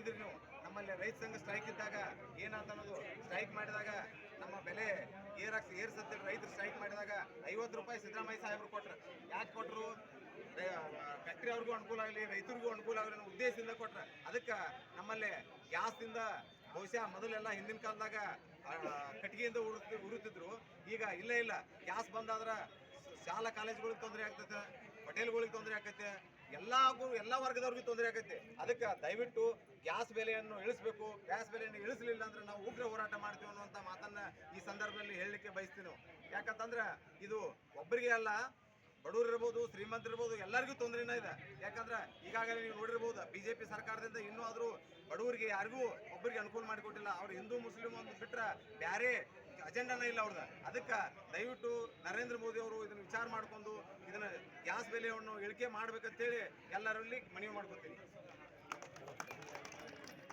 ನೋಡಿದ್ರಿ ನೀವು, ನಮ್ಮಲ್ಲಿ ರೈತ ಸಂಘ ಸ್ಟ್ರೈಕ್ ಇದ್ದಾಗ ಏನಂತ ಅನ್ನೋದು, ಸ್ಟ್ರೈಕ್ ಮಾಡಿದಾಗ ನಮ್ಮ ಬೆಲೆ ಏರ್ಸತ್ತೇಳಿ ರೈತರು ಸ್ಟ್ರೈಕ್ ಮಾಡಿದಾಗ 50 ರೂಪಾಯಿ ಸಿದ್ದರಾಮಯ್ಯ ಸಾಹೇಬರು ಕೊಟ್ರು. ಯಾಕೆ ಕೊಟ್ಟರು? ಫ್ಯಾಕ್ಟ್ರಿ ಅವ್ರಿಗೂ ಅನುಕೂಲ ಆಗಲಿ, ರೈತರಿಗೂ ಅನುಕೂಲ ಆಗಲಿ ಅನ್ನೋ ಉದ್ದೇಶದಿಂದ ಕೊಟ್ರೆ. ಅದಕ್ಕೆ ನಮ್ಮಲ್ಲಿ ಗ್ಯಾಸ್ದಿಂದ ಬಹುಶಃ ಮೊದಲೆಲ್ಲ ಹಿಂದಿನ ಕಾಲದಾಗ ಕಟ್ಟಿಗೆಯಿಂದ ಉರುತ್ತಿದ್ರು. ಈಗ ಇಲ್ಲ, ಗ್ಯಾಸ್ ಬಂದಾದ್ರೆ ಶಾಲಾ ಕಾಲೇಜುಗಳಿಗೆ ತೊಂದರೆ ಆಗ್ತೈತೆ, ಹೋಟೆಲ್ಗಳಿಗೆ ತೊಂದರೆ ಆಗ್ತೈತೆ, ಎಲ್ಲ ವರ್ಗದವ್ರಿಗೂ ತೊಂದರೆ ಆಗೈತೆ. ಅದಕ್ಕೆ ದಯವಿಟ್ಟು ಗ್ಯಾಸ್ ಬೆಲೆಯನ್ನು ಇಳಿಸಬೇಕು. ಗ್ಯಾಸ್ ಬೆಲೆಯನ್ನು ಇಳಿಸಲಿಲ್ಲ ಅಂದ್ರೆ ನಾವು ಉಗ್ರ ಹೋರಾಟ ಮಾಡ್ತೀವಿ ಅನ್ನುವಂಥ ಮಾತನ್ನ ಈ ಸಂದರ್ಭದಲ್ಲಿ ಹೇಳಲಿಕ್ಕೆ ಬಯಸ್ತೀವಿ. ಯಾಕಂತಂದ್ರೆ ಇದು ಒಬ್ಬರಿಗೆ ಅಲ್ಲ, ಬಡವರು ಇರ್ಬೋದು, ಶ್ರೀಮಂತರಿರ್ಬೋದು, ಎಲ್ಲರಿಗೂ ತೊಂದರೆನೇ ಇದೆ. ಯಾಕಂದ್ರೆ ಈಗಾಗಲೇ ನೀವು ನೋಡಿರ್ಬೋದು, ಬಿಜೆಪಿ ಸರ್ಕಾರದಿಂದ ಇನ್ನೂ ಆದರೂ ಬಡವರಿಗೆ ಯಾರಿಗೂ ಒಬ್ಬರಿಗೆ ಅನುಕೂಲ ಮಾಡಿಕೊಟ್ಟಿಲ್ಲ. ಅವ್ರು ಹಿಂದೂ ಮುಸ್ಲಿಂ ಒಂದು ಬಿಟ್ಟರೆ ಬೇರೆ ಅಜೆಂಡಾನೇ ಇಲ್ಲ ಅವ್ರದ್ದು. ಅದಕ್ಕೆ ದಯವಿಟ್ಟು ನರೇಂದ್ರ ಮೋದಿ ಅವರು ಇದನ್ನು ವಿಚಾರ ಮಾಡಿಕೊಂಡು ಇದನ್ನು ಗ್ಯಾಸ್ ಬೆಲೆಯನ್ನು ಇಳಿಕೆ ಮಾಡ್ಬೇಕಂತೇಳಿ ಎಲ್ಲರಲ್ಲಿ ಮನವಿ ಮಾಡ್ಕೊತೀನಿ.